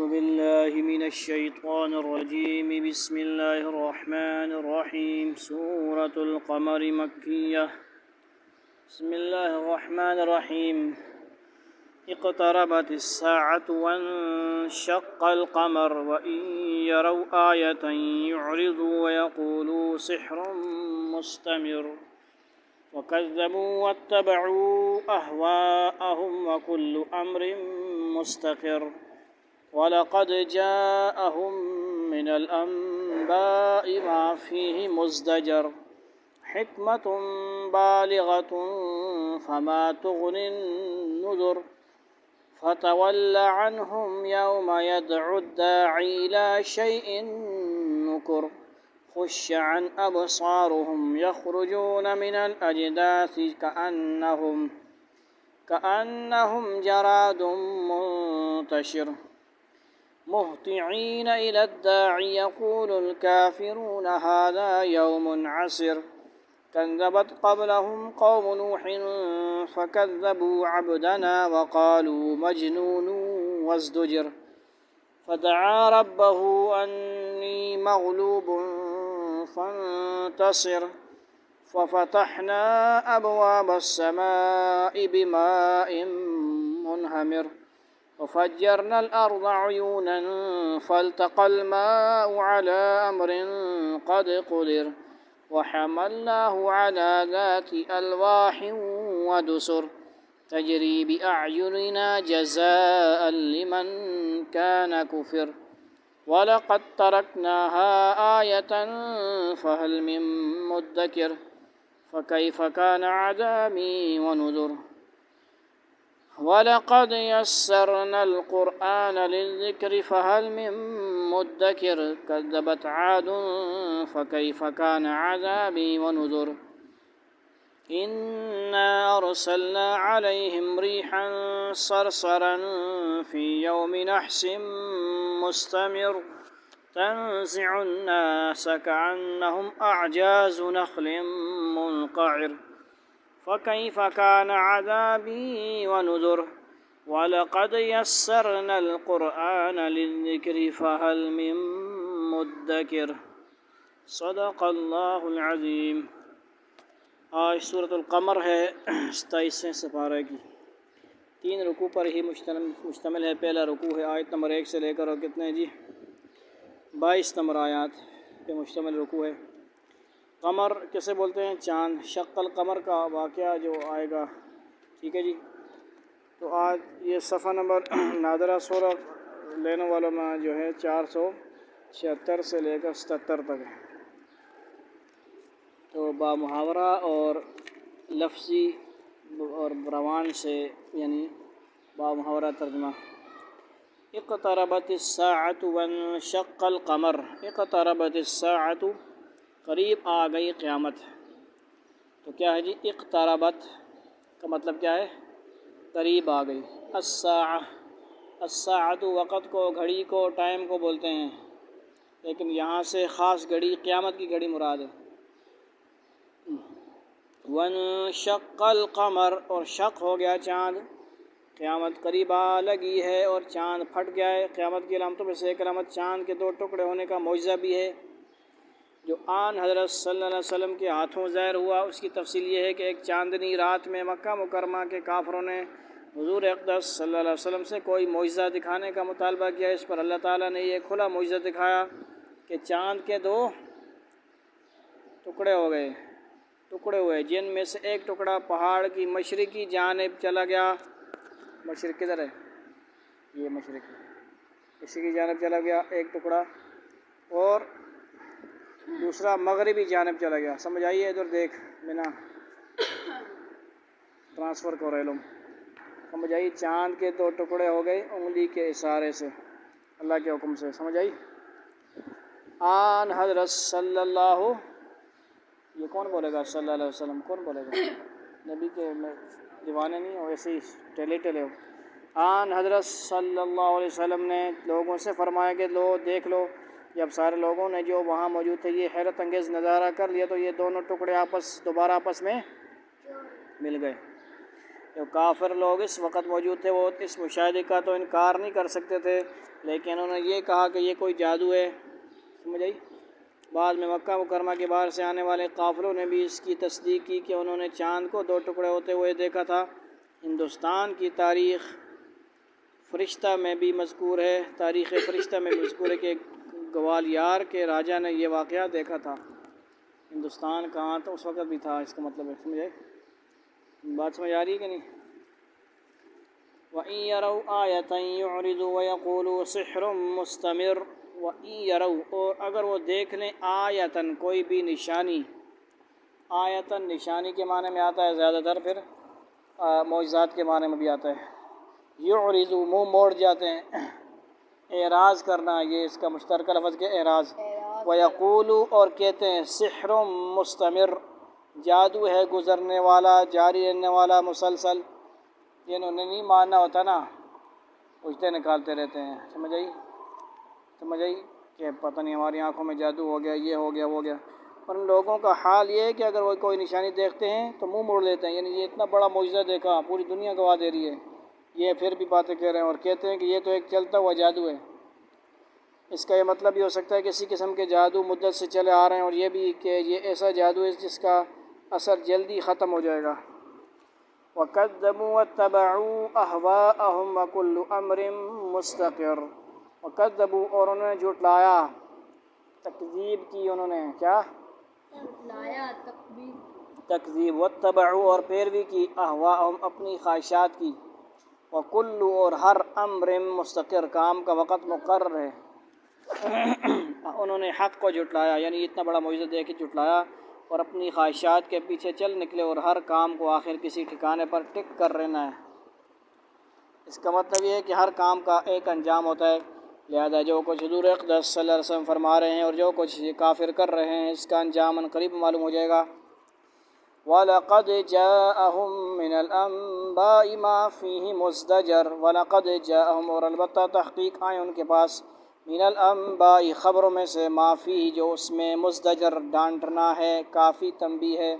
أعوذ بالله من الشيطان الرجيم بسم الله الرحمن الرحيم سورة القمر مكية بسم الله الرحمن الرحيم اقتربت الساعة وانشق القمر وإن يروا آية يعرضوا ويقولوا سحر مستمر وكذبوا واتبعوا أهواءهم وكل أمر مستقر وَلَقَدْ جَاءَهُم مِّنَ الْأَنبَاءِ مَا فِيهِ مُزْدَجَرٌ حِكْمَةٌ بَالِغَةٌ فَمَا تُغْنِ النُّذُرُ فَتَوَلَّ عَنْهُمْ يَوْمَ يَدْعُ الدَّاعِي إِلَىٰ شَيْءٍ نُّكُرٍ خُشَّ عَنْ أَبْصَارُهُمْ يَخْرُجُونَ مِنَ الْأَجْدَاثِ كَأَنَّهُمْ جَرَادٌ مُّنتَشِرٌ مهطعين إلى الداعي يقول الكافرون هذا يوم عسر كذبت قبلهم قوم نوح فكذبوا عبدنا وقالوا مجنون وازدجر فدعا ربه أني مغلوب فانتصر ففتحنا أبواب السماء بماء منهمر وفجرنا الأرض عيونا فالتقى الماء على أمر قد قدر وحملناه على ذات ألواح ودسر تجري بأعيننا جزاء لمن كان كفر ولقد تركناها آية فهل من مدكر فكيف كان عذابي ونذر وَلَقَدْ يَسَّرْنَا الْقُرْآنَ لِلذِّكْرِ فَهَلْ مِن مُّدَّكِرٍ كَذَّبَتْ عَادٌ فَكَيْفَ كَانَ عَذَابِي وَنُذُرِ إِنَّا أَرْسَلْنَا عَلَيْهِمْ رِيحًا صَرْصَرًا فِي يَوْمِ نَحْسٍ مُّسْتَمِرٍّ تَنزِعُ النَّاسَ كَأَنَّهُمْ أَعْجَازُ نَخْلٍ مُّنقَعِرٍ فكيف كان عذابي ونذر ولقد يسرنا القرآن للذكر فهل من مدكر صدق اللہ العظیم۔ آج سورۃ القمر ہے 27 سپارہ کی، 3 رکوع پر ہی مشتمل ہے۔ پہلا رکوع ہے آیت نمبر 1 سے لے کر اور کتنے جی 22 نمبر آیات پہ مشتمل رکوع ہے۔ قمر کیسے بولتے ہیں؟ چاند۔ شق القمر کا واقعہ جو آئے گا، ٹھیک ہے جی۔ تو آج یہ صفحہ نمبر نادرہ سورہ لینے والوں میں جو ہے 476 سے لے کر 77 تک ہے۔ تو با محاورہ اور لفظی اور روان سے یعنی با محاورہ ترجمہ۔ اقتربت الساعة وانشق القمر۔ اقتربت الساعة، قریب آ گئی قیامت۔ تو کیا ہے جی؟ اقتربت کا مطلب کیا ہے؟ قریب آ گئی۔ الساعۃ وقت کو، گھڑی کو، ٹائم کو بولتے ہیں، لیکن یہاں سے خاص گھڑی قیامت کی گھڑی مراد ہے۔ وانشق القمر، اور شق ہو گیا چاند، قیامت قریب آ لگی ہے اور چاند پھٹ گیا ہے۔ قیامت کی علامتوں میں سے ایک علامت چاند کے 2 ٹکڑے ہونے کا معجزہ بھی ہے، جو آن حضرت صلی اللہ علیہ وسلم کے ہاتھوں ظاہر ہوا۔ اس کی تفصیل یہ ہے کہ ایک چاندنی رات میں مکہ مکرمہ کے کافروں نے حضور اقدس صلی اللہ علیہ وسلم سے کوئی معجزہ دکھانے کا مطالبہ کیا۔ اس پر اللہ تعالیٰ نے یہ کھلا معجزہ دکھایا کہ چاند کے 2 ٹکڑے ہوئے، جن میں سے ایک ٹکڑا پہاڑ کی مشرقی جانب چلا گیا۔ مشرق کدھر ہے؟ یہ مشرقی جانب چلا گیا ایک ٹکڑا، اور دوسرا مغربی جانب چلا گیا۔ سمجھ آئیے؟ ادھر دیکھ بنا ٹرانسفر کو ریلوم، سمجھ آئی؟ چاند کے 2 ٹکڑے ہو گئے انگلی کے اشارے سے، اللہ کے حکم سے۔ سمجھ آئی؟ آن حضرت صلی اللہ، یہ کون بولے گا؟ صلی اللہ علیہ وسلم کون بولے گا؟ نبی کے دیوانے نہیں ہو، ایسے ہی ٹیلے ہو۔ آن حضرت صلی اللہ علیہ وسلم نے لوگوں سے فرمایا کہ دیکھ لو، جب سارے لوگوں نے جو وہاں موجود تھے یہ حیرت انگیز نظارہ کر لیا تو یہ دونوں ٹکڑے دوبارہ آپس میں مل گئے۔ جو کافر لوگ اس وقت موجود تھے وہ اس مشاہدے کا تو انکار نہیں کر سکتے تھے، لیکن انہوں نے یہ کہا کہ یہ کوئی جادو ہے، سمجھ آئی؟ بعد میں مکہ مکرمہ کے باہر سے آنے والے قافلوں نے بھی اس کی تصدیق کی کہ انہوں نے چاند کو 2 ٹکڑے ہوتے ہوئے دیکھا تھا۔ ہندوستان کی تاریخ فرشتہ میں بھی مذکور ہے، تاریخ فرشتہ میں بھی مذکور ہے کہ گوالیار کے راجہ نے یہ واقعہ دیکھا تھا۔ ہندوستان کہاں تو اس وقت بھی تھا، اس کا مطلب ہے، سمجھے؟ بات سمجھ آ رہی ہے کہ نہیں؟ وَإِن يَرَوْا آيَةً يُعْرِضُوا وَيَقُولُوا سِحْرٌ مُسْتَمِرٌ وَإِن يَرَوْا، اور اگر وہ دیکھ لیں آیتاً کوئی بھی نشانی، آیتاً نشانی کے معنی میں آتا ہے زیادہ تر، پھر معجزات کے معنی میں بھی آتا ہے۔ یعرضوا منہ موڑ جاتے ہیں، اعراض کرنا، یہ اس کا مشترکہ لفظ کے اعراض۔ وَيَقُولُوا، اور کہتے ہیں سحر مستمر، جادو ہے گزرنے والا، جاری رہنے والا، مسلسل۔ یہ انہوں نے نہیں ماننا ہوتا نا، پوچھتے نکالتے رہتے ہیں، سمجھ آئی کہ پتہ نہیں ہماری آنکھوں میں جادو ہو گیا، یہ ہو گیا، وہ ہو گیا۔ اور ان لوگوں کا حال یہ ہے کہ اگر وہ کوئی نشانی دیکھتے ہیں تو منہ موڑ لیتے ہیں، یعنی یہ اتنا بڑا معجزہ دیکھا، پوری دنیا گواہ دے رہی ہے، یہ پھر بھی باتیں کہہ رہے ہیں اور کہتے ہیں کہ یہ تو ایک چلتا ہوا جادو ہے۔ اس کا یہ مطلب بھی ہو سکتا ہے کہ کسی قسم کے جادو مدت سے چلے آ رہے ہیں، اور یہ بھی کہ یہ ایسا جادو ہے جس کا اثر جلدی ختم ہو جائے گا۔ وَكَذَّبُوا وَاتَّبَعُوا أَهْوَاءَهُمْ وَكُلُّ أَمْرٍ مُسْتَقِرٌ۔ وَكَذَّبُوا، اور انہوں نے جھٹلایا، تکذیب کی، انہوں نے کیا؟ تکذیب۔ وَاتَّبَعُوا، اور پیروی کی، أَهْوَاءَهُمْ، اپنی خواہشات کی، وَكُلُّ، اور ہر امر مستقر، کام کا وقت مقرر ہے۔ انہوں نے حق کو جھٹلایا، یعنی اتنا بڑا معجزہ دیکھ کے جھٹلایا اور اپنی خواہشات کے پیچھے چل نکلے، اور ہر کام کو آخر کسی ٹھکانے پر ٹک کر رہنا ہے۔ اس کا مطلب یہ ہے کہ ہر کام کا ایک انجام ہوتا ہے، لہذا جو کچھ حضور اقدس صلی اللہ علیہ وسلم فرما رہے ہیں اور جو کچھ یہ کافر کر رہے ہیں، اس کا انجام ان قریب معلوم ہو جائے گا۔ وَلَقَدْ جَاءَهُم مِّنَ الْأَنبَاءِ مَا فِيهِ مُزْدَجَرٌ۔ وَلَقَدْ جَاءَهُمْ، اور البتہ تحقیق آئے ان کے پاس، من الانباء، خبروں میں سے، ما فیہ، جو اس میں، مزدجر، ڈانٹنا ہے، کافی تنبیہ ہے۔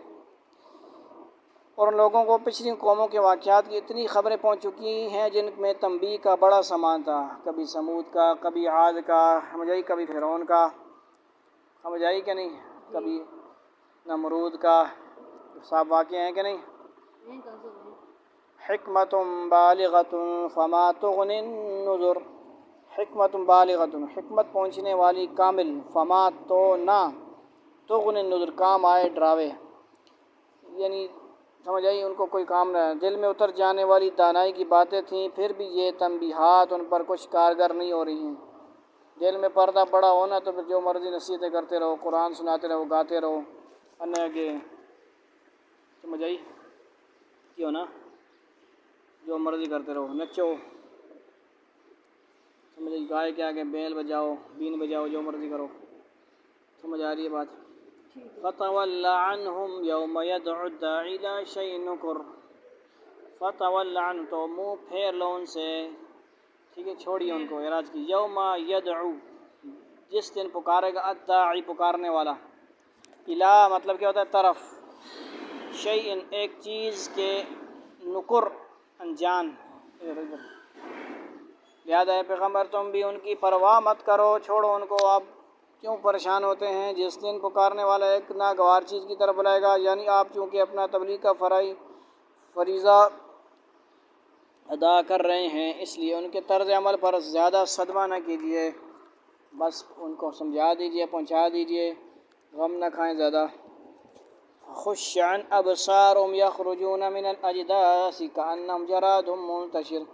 اور ان لوگوں کو پچھلی قوموں کے واقعات کی اتنی خبریں پہنچ چکی ہیں جن میں تنبیہ کا بڑا سامان تھا، کبھی سمود کا، کبھی عاد کا، سمجھ آئی، کبھی فرعون کا، سمجھ آئی کہ نہیں، کبھی نمرود کا، سب واقعے ہیں کہ نہیں۔ حکمت بالغۃ فما تغنی النذر۔ حکمت بالغۃ، حکمت پہنچنے والی، کامل، فما، تو نہ، تغنی النذر، کام آئے ڈراوے، یعنی سمجھ آئی، ان کو کوئی کام نہ ہے، دل میں اتر جانے والی دانائی کی باتیں تھیں، پھر بھی یہ تنبیہات ان پر کچھ کارگر نہیں ہو رہی ہیں۔ دل میں پردہ پڑا ہونا تو پھر جو مرضی نصیحتیں کرتے رہو، قرآن سناتے رہو، گاتے رہو، انہیں آگے، سمجھ آئی، کیوں نا، جو مرضی کرتے رہو، نچو، سمجھ آئی، گائے کے آگے بیل بجاؤ، بین بجاؤ، جو مرضی کرو، سمجھ آ رہی ہے بات۔ فَتَوَلَّ عَنْهُمْ يَوْمَ يَدْعُ الدَّاعِي إِلَىٰ شَيْءٍ نُكُرٍ۔ فَتَوَلَّ عَنْهُمْ، تو منہ پھیر لو ان سے، ٹھیک ہے، چھوڑیے ان کو، اعراض کی۔ یوم یدعو، جس دن پکارے گا، الداعی، پکارنے والا، الہ مطلب کیا ہوتا ہے؟ طرف، شیء، ایک چیز کے، نکر، انجان، لہذا اے پیغمبر تم بھی ان کی پرواہ مت کرو، چھوڑو ان کو، آپ کیوں پریشان ہوتے ہیں؟ جس دن پکارنے والا ایک ناگوار چیز کی طرف بلائے گا، یعنی آپ چونکہ اپنا تبلیغ کا فریضہ ادا کر رہے ہیں، اس لیے ان کے طرز عمل پر زیادہ صدمہ نہ کیجیے، بس ان کو سمجھا دیجیے، پہنچا دیجیے، غم نہ کھائیں زیادہ۔ خُشَّ عَنْ أَبْصَارُهُمْ يَخْرُجُونَ مِنَ الْأَجْدَاثِ كَأَنَّهُمْ جَرَادٌ مُّنتَشِرٌ۔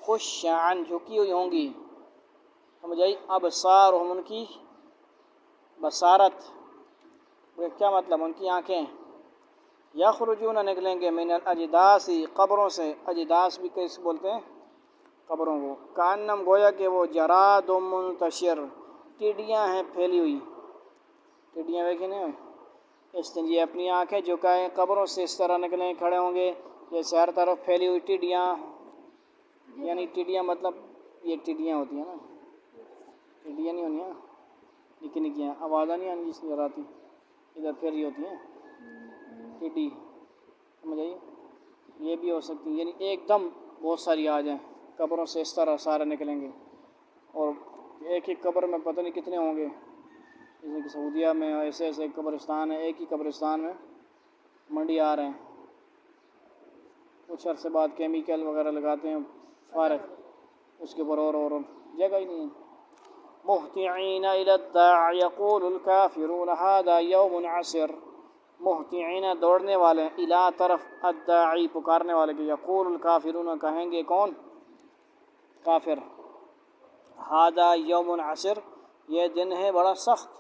خُشَّ عَنْ، جھکی ہوئی ہوں گی، سمجھ آئی، ابصارہم، ان کی بصارت، کیا مطلب؟ ان کی آنکھیں، یخرجون، نکلیں گے، من الاجداث، قبروں سے، اجداث بھی کیسے بولتے ہیں قبروں کو، کانم، گویا کہ وہ، جراد منتشر، ٹڈیاں ہیں پھیلی ہوئی، ٹڈیاں دیکھیں نا، اس دن یہ اپنی آنکھیں جھکائیں، قبروں سے اس طرح نکلیں، کھڑے ہوں گے جیسے ہر طرف پھیلی ہوئی ٹڈیاں، یعنی ٹڈیاں مطلب یہ ٹڈیاں ہوتی ہیں نا، ٹڈیاں نہیں ہونی نا، نکی نکیاں، آوازیں نہیں آنی جس طرح آتی، ادھر پھیلی ہوتی ہیں ٹڈی، سمجھ آئی، یہ بھی ہو سکتی ہے، یعنی ایک دم بہت ساری آ جائیں، قبروں سے اس طرح سارے نکلیں گے، اور ایک ایک قبر میں پتہ نہیں کتنے ہوں گے، جیسے کہ سعودیہ میں ایسے ایسے قبرستان ہیں، ایک ہی قبرستان میں منڈی آ رہے ہیں، کچھ عرصے بعد کیمیکل وغیرہ لگاتے ہیں، فارغ اس کے اوپر اور جگہ ہی نہیں ہے۔ مہطعین الی الداع یقول الکافرون ھذا یوم عسر، مہطعین دوڑنے والے ہیں، الی طرف الداعی پکارنے والے کے، یقول الکافرون کہیں گے کون؟ کافر، ھذا یوم عسر، یہ دن ہے بڑا سخت،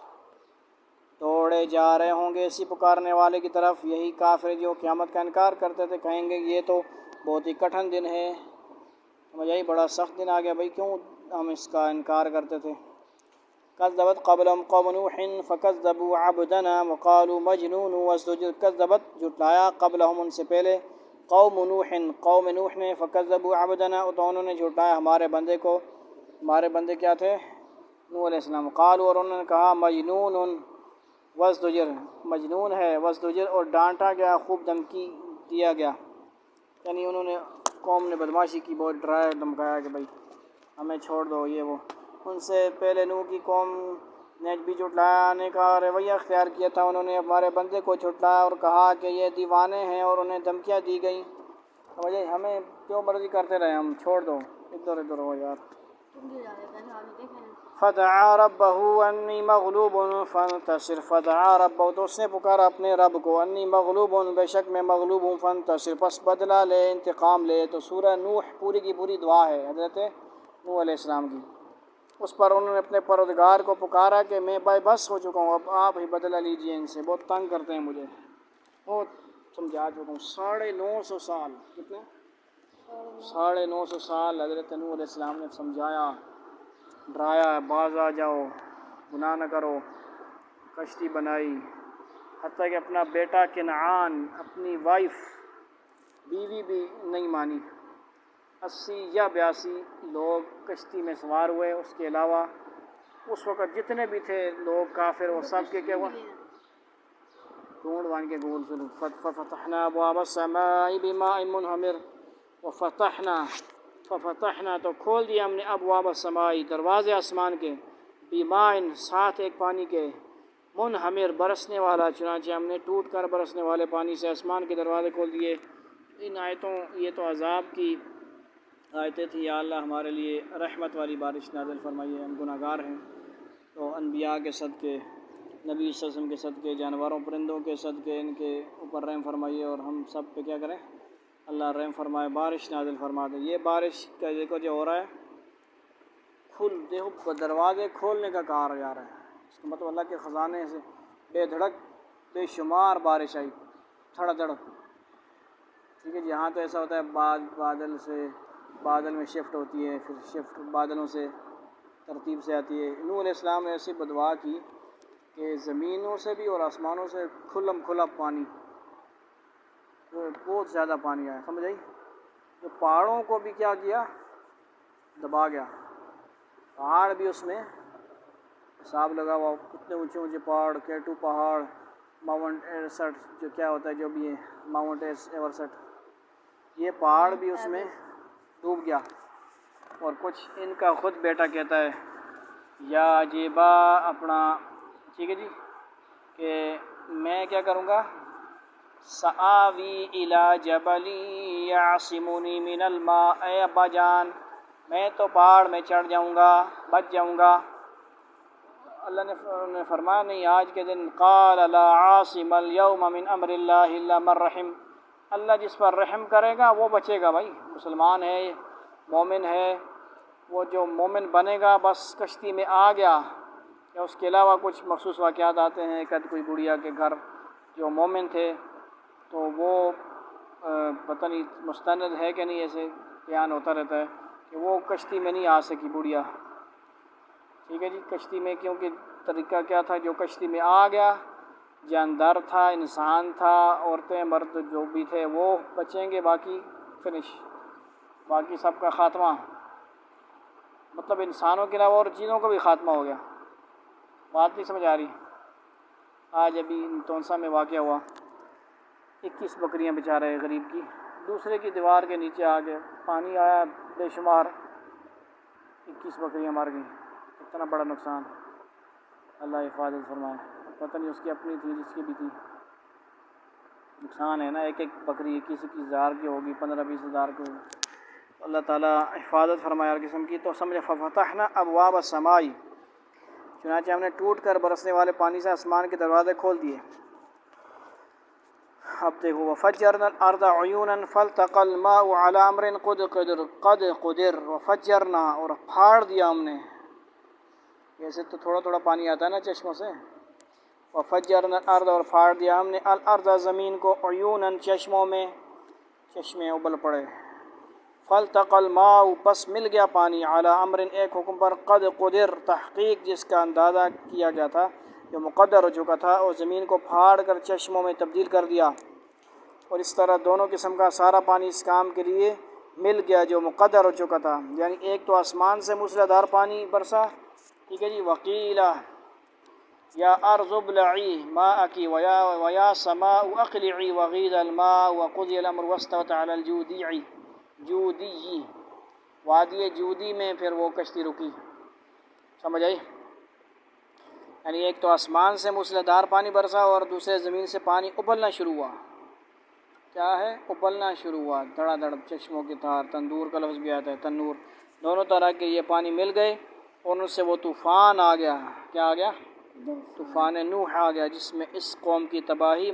دوڑے جا رہے ہوں گے اسی پکارنے والے کی طرف، یہی کافر جو قیامت کا انکار کرتے تھے کہیں گے یہ تو بہت ہی کٹھن دن ہے، سمجھ آئی، بڑا سخت دن آ گیا بھائی، کیوں ہم اس کا انکار کرتے تھے۔ کذبت قبلہم قوم نوح فکذبوا عبدنا وقالوا مجنون وازدجر، کذبت جھٹلایا قبلہم ان سے پہلے، قوم نوح قوم نوح نے، فکذبوا عبدنا تو انہوں نے جھٹلایا ہمارے بندے کو، ہمارے بندے کیا تھے؟ نوح علیہ السلام، قالوا اور انہوں نے کہا مجنون وازدجر، مجنون ہے، وازدجر اور ڈانٹا گیا، خوب دھمکی دیا گیا، یعنی انہوں نے قوم نے بدماشی کی، بہت ڈرایا دھمکایا کہ بھائی ہمیں چھوڑ دو یہ وہ۔ ان سے پہلے نوح کی قوم نے بھی جھٹلانے کا رویہ اختیار کیا تھا، انہوں نے ہمارے بندے کو جھٹلایا اور کہا کہ یہ دیوانے ہیں، اور انہیں دھمکیاں دی گئیں، سمجھے، ہمیں جو مرضی کرتے رہے، ہم چھوڑ دو، ادھر ادھر ہو یار۔ فدعا ربہ انی مغلوب فانتصر، فدعا ربہ تو اس نے پکارا اپنے رب کو، انی مغلوب بے شک میں مغلوب ہوں، فانتصر پس بدلہ لے، انتقام لے۔ تو سورہ نوح پوری کی پوری دعا ہے حضرت نوح علیہ السلام کی، اس پر انہوں نے اپنے پروردگار کو پکارا کہ میں بے بس ہو چکا ہوں، اب آپ ہی بدلہ لیجئے ان سے، بہت تنگ کرتے ہیں مجھے، بہت سمجھا چکا ہوں۔ 950 سال، کتنے؟ 950 سال حضرت نوح علیہ السلام نے سمجھایا، ڈرایا، باز آ جاؤ، گناہ نہ کرو، کشتی بنائی، حتیٰ کہ اپنا بیٹا کنعان، اپنی وائف بیوی بھی نہیں مانی، 80 یا 82 لوگ کشتی میں سوار ہوئے، اس کے علاوہ اس وقت جتنے بھی تھے لوگ کافر، وہ سب کے کیا ہوا؟ ڈھونڈ وان کے گول سے ففتحنا ابواب السماء بماء منہمر، ففتحنا تو کھول دیا ہم نے ابواب السماء دروازے آسمان کے، بماء ساتھ ایک پانی کے، منہمر برسنے والا، چنانچہ ہم نے ٹوٹ کر برسنے والے پانی سے آسمان کے دروازے کھول دیے۔ ان آیتوں، یہ تو عذاب کی آیتیں تھیں، یا اللہ ہمارے لیے رحمت والی بارش نازل فرمائیے، ہم گناہ گار ہیں، تو انبیاء کے صدقے، نبی صلی اللہ علیہ وسلم کے صدقے، جانوروں پرندوں کے صدقے، ان کے اوپر رحم فرمائیے، اور ہم سب پہ کیا کریں؟ اللہ رحم فرمائے، بارش نازل فرما دے۔ یہ بارش کا دیکھو جو ہو رہا ہے، دیکھو دروازے کھولنے کا کار جا رہا ہے، اس کا مطلب اللہ کے خزانے سے بے دھڑک بے شمار بارش آئی، دھڑ دھڑ، ٹھیک ہے جی۔ یہاں تو ایسا ہوتا ہے بادل میں شفٹ ہوتی ہے، پھر شفٹ بادلوں سے ترتیب سے آتی ہے۔ نوح علیہ السلام نے ایسی بدعا کی کہ زمینوں سے بھی اور آسمانوں سے کھلم کھلا پانی، بہت زیادہ پانی آیا، سمجھ آئی، جو پہاڑوں کو بھی کیا کیا؟ دبا گیا، پہاڑ بھی اس میں حساب لگا ہوا، کتنے اونچے اونچے پہاڑ، کیٹو پہاڑ، ماؤنٹ ایورسٹ جو کیا ہوتا ہے جو بھی ہے، ماؤنٹ ایورسٹ، یہ پہاڑ بھی اس میں ڈوب گیا۔ اور کچھ ان کا خود بیٹا کہتا ہے یا جیبا اپنا، ٹھیک ہے جی، کہ میں کیا کروں گا، سآوی الی جبل یعصمنی من الماء، اے ابا جان میں تو پہاڑ میں چڑھ جاؤں گا، بچ جاؤں گا۔ اللہ نے فرمایا نہیں، آج کے دن قال لا عاصم اليوم من امر اللہ الا من رحم، اللہ جس پر رحم کرے گا وہ بچے گا، بھائی مسلمان ہے، مومن ہے، وہ جو مومن بنے گا بس کشتی میں آ گیا، یا اس کے علاوہ کچھ مخصوص واقعات آتے ہیں، کد کوئی گڑیا کے گھر جو مومن تھے تو وہ پتہ نہیں مستند ہے کہ نہیں، ایسے بیان ہوتا رہتا ہے کہ وہ کشتی میں نہیں آ سکی بڑھیا، ٹھیک ہے جی، کشتی میں، کیونکہ طریقہ کیا تھا، جو کشتی میں آ گیا، جاندار تھا، انسان تھا، عورتیں مرد جو بھی تھے وہ بچیں گے، باقی فنش، باقی سب کا خاتمہ، مطلب انسانوں کے علاوہ اور چیزوں کا بھی خاتمہ ہو گیا۔ بات نہیں سمجھ آ رہی؟ آج ابھی تونسا میں واقعہ ہوا، 21 بکریاں بیچارے غریب کی دوسرے کی دیوار کے نیچے آ گئے، پانی آیا، بے شمار 21 بکریاں مر گئیں۔ اتنا بڑا نقصان، اللہ حفاظت فرمائے۔ پتہ نہیں اس کی اپنی تھی، جس کی بھی تھی، نقصان ہے نا، ایک ایک بکری 21 ہزار کی ہوگی، 15-20 ہزار کی ہوگی۔ اللہ تعالیٰ حفاظت فرمائے ہر قسم کی۔ تو سمجھے ففتحنا ابواب السماء، چنانچہ ہم نے ٹوٹ کر برسنے والے پانی سے آسمان کے دروازے کھول دیے۔ اب دیکھو وفجرنا الارض عیونا فالتقى الماء على امر قد قدر وفجرنا، اور پھاڑ دیا ہم نے، جیسے تو تھوڑا تھوڑا پانی آتا ہے نا چشموں سے، وفجرنا الارض، اور پھاڑ دیا ہم نے الارض زمین کو، عیونا چشموں میں، چشمے ابل پڑے، فالتقى الماء پس مل گیا پانی، على امر ایک حکم پر، قد قدر تحقیق جس کا اندازہ کیا گیا تھا، جو مقدر ہو چکا تھا، اور زمین کو پھاڑ کر چشموں میں تبدیل کر دیا۔ اور اس طرح دونوں قسم کا سارا پانی اس کام کے لیے مل گیا جو مقدر ہو چکا تھا، یعنی ایک تو آسمان سے موسلا دھار پانی برسا، ٹھیک ہے جی، وقیلا یا ارض ابلعی ماءکی ویا سماء اقلعی وغیض الماء وقضی الامر واستوت علی الجودی، جودی وادی جودی میں پھر وہ کشتی رکی، سمجھ آئی؟ یعنی ایک تو آسمان سے موسلادھار پانی برسا، اور دوسرے زمین سے پانی ابلنا شروع ہوا۔ کیا ہے؟ ابلنا شروع ہوا، دڑا دڑ چشموں کی طرح۔ تندور کا لفظ بھی آتا ہے، تنور، دونوں طرح کے یہ پانی مل گئے، اور ان سے وہ طوفان آ گیا۔ کیا آ گیا؟ طوفان نوح آ گیا، جس میں اس قوم کی تباہی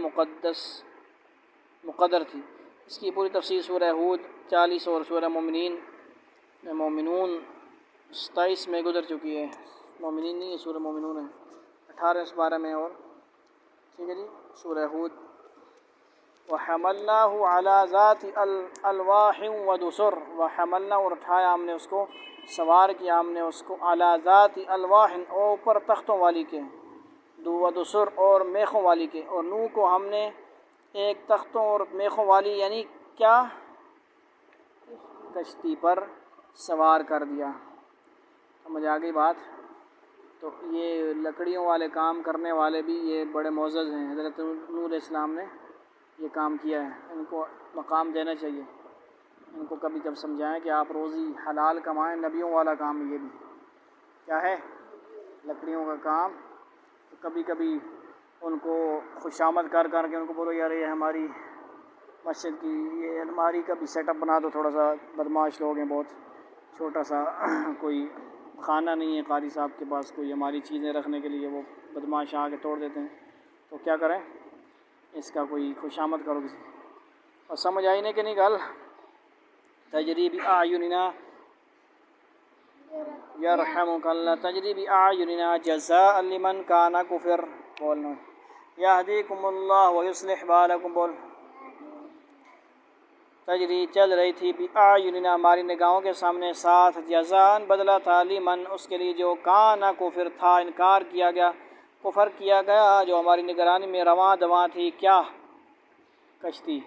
مقدر تھی۔ اس کی پوری تفصیل سورہ ہود 40 اور سورہ مومنون 27 میں گزر چکی ہے۔ مومنین نہیں ہے، سورہ مومنون ہے، 18 اس بارے میں، اور ٹھیک ہے جی، سورہ ہود۔ وَحَمَلْنَاهُ عَلَى ذَاتِ أَلْوَاحٍ وَدُسُرٍ، وَحَمَلْنَا، اور اٹھایا ہم نے اس کو، سوار کیا ہم نے اس کو، عَلَى ذَاتِ أَلْوَاحٍ، اوپر تختوں والی کے، وَدُسُرٍ، اور میخوں والی کے۔ اور نوح کو ہم نے ایک تختوں اور میخوں والی، یعنی کیا، کشتی پر سوار کر دیا۔ سمجھ آ گئی بات؟ تو یہ لکڑیوں والے کام کرنے والے بھی یہ بڑے معزز ہیں، حضرت نوح علیہ السلام نے یہ کام کیا ہے، ان کو مقام دینا چاہیے، ان کو کبھی کب سمجھائیں کہ آپ روزی حلال کمائیں، نبیوں والا کام یہ بھی کیا ہے، لکڑیوں کا کام۔ تو کبھی کبھی ان کو خوشامد کر کے ان کو بولو یار یہ ہماری مسجد کی یہ الماری کا بھی سیٹ اپ بنا دو، تھوڑا سا بدماش لوگ ہیں بہت، چھوٹا سا کوئی خانہ نہیں ہے قاری صاحب کے پاس کوئی ہماری چیزیں رکھنے کے لیے، وہ بدماش آ کے توڑ دیتے ہیں، تو کیا کریں، اس کا کوئی خوشامد کرو کسی۔ اور سمجھ آئی نہیں کہ نہیں گل؟ تجری بِأَعْيُنِنَا یرحمک اللہ، تجری بِأَعْيُنِنَا جزاء لمن کان کفر، بولنا، یہدیکم اللہ ویصلح بالکم، بول، تجری چل رہی تھی، بِأَعْيُنِنَا ہماری نگاہوں کے سامنے، ساتھ، جزاء بدلہ تھا، لمن اس کے لیے جو کان کفر تھا، انکار کیا گیا، کفر کیا گیا، جو ہماری نگرانی میں رواں دواں تھی، کیا، کشتی،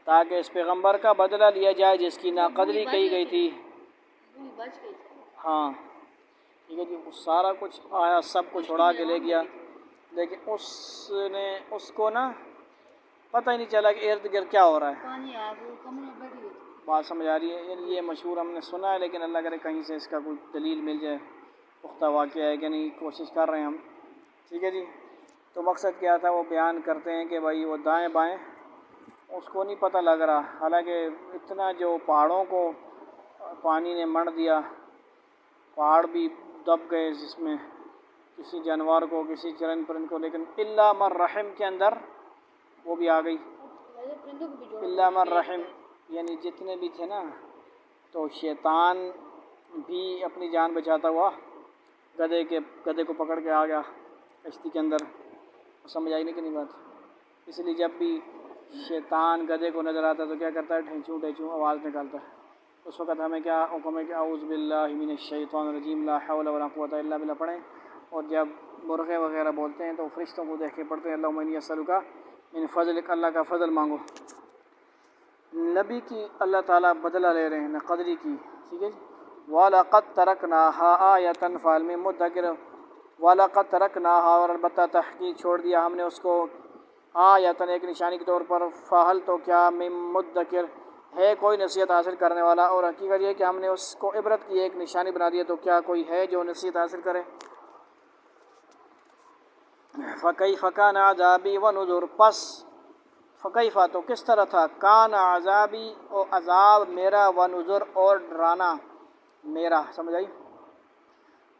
تاکہ اس پیغمبر کا بدلہ لیا جائے جس کی ناقدری کی گئی تھی۔ ہاں ٹھیک ہے جی، سارا کچھ آیا، سب کچھ اڑا کے لے گیا، لیکن اس کو نا پتہ ہی نہیں چلا کہ ارد گرد کیا ہو رہا ہے۔ بات سمجھ آ رہی ہے؟ یہ مشہور ہم نے سنا ہے، لیکن اللہ کرے کہیں سے اس کا کوئی دلیل مل جائے، پختہ واقعہ ہے کہ نہیں، کوشش کر رہے ہیں ہم، ٹھیک ہے جی۔ تو مقصد کیا تھا، وہ بیان کرتے ہیں کہ بھائی وہ دائیں بائیں اس کو نہیں پتہ لگ رہا، حالانکہ اتنا جو پہاڑوں کو پانی نے مڑ دیا، پہاڑ بھی دب گئے، جس میں کسی جانور کو، کسی چرند پرند کو، لیکن الا من رحم کے اندر وہ بھی آ گئی، الا من رحم، یعنی جتنے بھی تھے نا، تو شیطان بھی اپنی جان بچاتا ہوا گدھے کو پکڑ کے آ گیا کشتی کے اندر۔ سمجھ آئی نہیں کہ نہیں بات؟ اس لیے جب بھی شیطان گدھے کو نظر آتا ہے تو کیا کرتا ہے، ڈھینچوں ڈھینچوں آواز نکالتا ہے۔ اس وقت ہمیں کیا حکم ہے کہ اعوذ باللہ من الشیطان الرجیم لا حول ولا قوۃ الا باللہ پڑھیں، اور جب مرغے وغیرہ بولتے ہیں تو فرشتوں کو دیکھ کے پڑھتے ہیں اللہم انی اسألک من فضلک، اللہ کا فضل مانگو۔ نبی کی اللہ تعالیٰ بدلہ لے رہے ہیں، ناقدری کی، ٹھیک ہے جی۔ وَلَقَدْ تَرَكْنَاهَا آیَةً فَهَلْ مِن مُدَّکِرٍ، وَلَقَدْ تَرَكْنَاهَا، اور البتہ تحقیق چھوڑ دیا ہم نے اس کو، آیَةً ایک نشانی کے طور پر، فَهَلْ تو کیا، مِن مُدَّکِر ہے کوئی نصیحت حاصل کرنے والا، اور حقیقت یہ ہے کہ ہم نے اس کو عبرت کی ایک نشانی بنا دی ہے، تو کیا کوئی ہے جو نصیحت حاصل کرے؟ فَكَيْفَ كَانَ عَذَابِي وَنُذُرِ، پس فَكَيْفَ تو کس طرح تھا، کان عذابی اور عذاب میرا، ونذر اور ڈرانا میرا، سمجھ آئی؟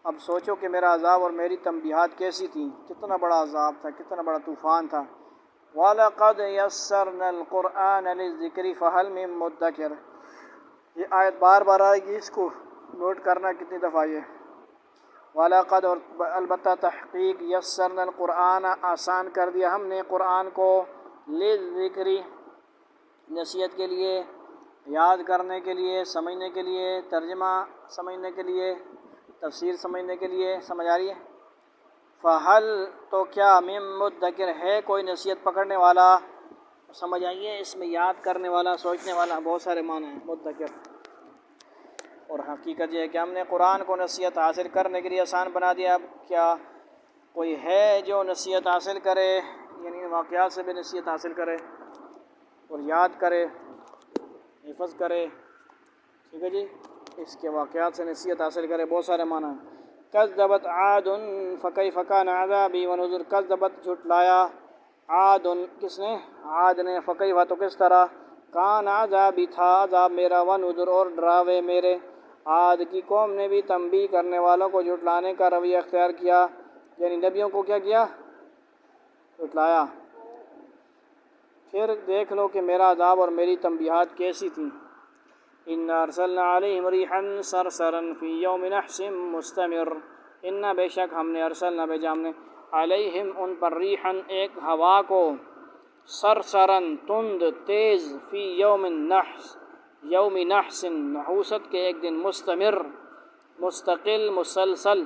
اب سوچو کہ میرا عذاب اور میری تنبیہات کیسی تھیں، کتنا بڑا عذاب تھا، کتنا بڑا طوفان تھا۔ وَلَقَدْ يَسَّرْنَا الْقُرْآنَ لِلذِّكْرِ فَهَلْ مِن مُّدَّكِرٍ، یہ آیت بار بار آئے گی، اس کو نوٹ کرنا کتنی دفعہ یہ۔ وَلَقَدْ اور البتہ تحقیق، یسرنا القرآن آسان کر دیا ہم نے قرآن کو، للذکر نصیحت کے لیے، یاد کرنے کے لیے، سمجھنے کے لیے، ترجمہ سمجھنے کے لیے، تفسیر سمجھنے کے لیے، سمجھ آ رہی ہے؟ فہل تو کیا، من مدکر ہے کوئی نصیحت پکڑنے والا، سمجھ آئیے، اس میں یاد کرنے والا، سوچنے والا، بہت سارے معنی ہیں مدکر۔ اور حقیقت یہ ہے کہ ہم نے قرآن کو نصیحت حاصل کرنے کے لیے آسان بنا دیا۔ اب کیا کوئی ہے جو نصیحت حاصل کرے، یعنی واقعات سے بھی نصیحت حاصل کرے اور یاد کرے، حفظ کرے، ٹھیک ہے جی، اس کے واقعات سے نصیحت حاصل کرے، بہت سارے معنی ہیں۔ کذبت عاد فکیف کان عذابی ونذر، کذبت جھٹلایا، عاد کس نے، عاد نے، فکیف تو کس طرح، کان عذابی تھا عذاب میرا، ونذر اور ڈراوے میرے۔ عاد کی قوم نے بھی تنبیہ کرنے والوں کو جھٹلانے کا رویہ اختیار کیا، یعنی نبیوں کو کیا کیا، جھٹلایا۔ پھر دیکھ لو کہ میرا عذاب اور میری تنبیہات کیسی تھیں۔ اِنَّا أَرْسَلْنَا عَلَيْهِمْ رِيحًا صَرْصَرًا فِي يَوْمِ نَحْسٍ مُسْتَمِرٍ، اِنَّا بے شک ہم نے، ارسلنا بھیجا ہم نے، علیہم ان پر، ریحًا ایک ہوا کو، صرصراً تند تیز، فی یوم النحس یوم نحس نحوست کے ایک دن، مستمر مستقل مسلسل،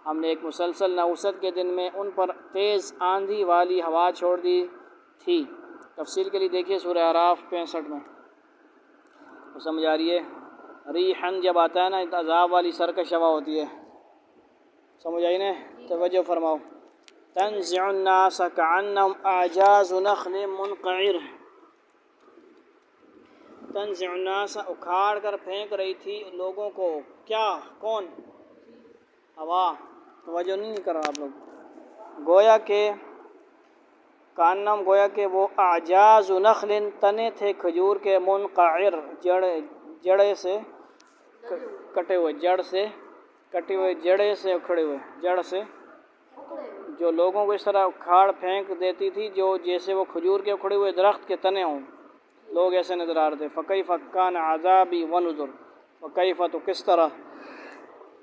ہم نے ایک مسلسل نحوست کے دن میں ان پر تیز آندھی والی ہوا چھوڑ دی تھی۔ تفصیل کے لیے دیکھیے سورہ اعراف 65 میں، تو سمجھ آ رہی ہے۔ ریحاً جب آتا ہے نا، عذاب والی سرکش ہوا ہوتی ہے، سمجھ آئی نا، توجہ فرماؤ۔ تنزع الناس كأنهم أعجاز نخل منقعر، تنزع الناس اکھاڑ کر پھینک رہی تھی لوگوں کو، کیا، کون، ہوا، توجہ نہیں کر رہا آپ لوگ، گویا کہ کانم، گویا کہ وہ اعجاز نخل تنے تھے کھجور کے، منقعر جڑے سے کٹے ہوئے، جڑ سے کٹے ہوئے، جڑے سے اکھڑے ہوئے، جڑ سے، جو لوگوں کو اس طرح اکھاڑ پھینک دیتی تھی جو جیسے وہ کھجور کے اکھڑے ہوئے درخت کے تنے ہوں، لوگ ایسے نظر آ رہے تھے۔ فکیف کان عذابی ونذر، فکیف تو کس طرح،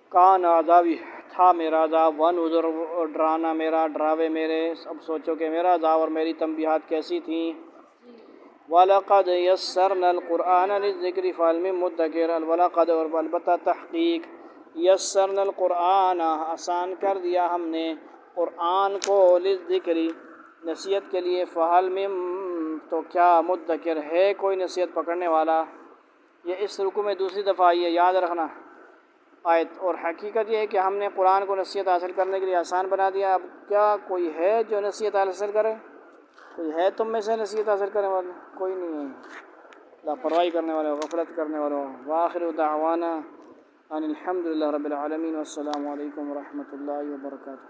کان عذابی تھا میرا عذاب، ونذر اور ڈرانا میرا، ڈراوے میرے۔ اب سوچو کہ میرا عذاب اور میری تنبیہات کیسی تھیں۔ وَلَقَدْ يَسَّرْنَا الْقُرْآنَ لِلذِّكْرِ فَهَلْ مِن مُّدَّكِرٍ، وَلَقَدْ اور البتہ تحقیق، یسرنا القرآن آسان کر دیا ہم نے قرآن کو، للذکر نصیحت کے لیے، فہل من تو کیا، مدکر ہے کوئی نصیحت پکڑنے والا۔ یہ اس رکوع میں دوسری دفعہ آئی ہے، یاد رکھنا آیت۔ اور حقیقت یہ ہے کہ ہم نے قرآن کو نصیحت حاصل کرنے کے لیے آسان بنا دیا۔ اب کیا کوئی ہے جو نصیحت حاصل کرے؟ کوئی ہے تم میں سے نصیحت حاصل کرنے والا؟ کوئی نہیں ہے، لاپرواہی کرنے والے، غفلت کرنے والے۔ وآخر دعوانا ان الحمد للہ رب العالمین، والسلام علیکم ورحمۃ اللہ وبرکاتہ۔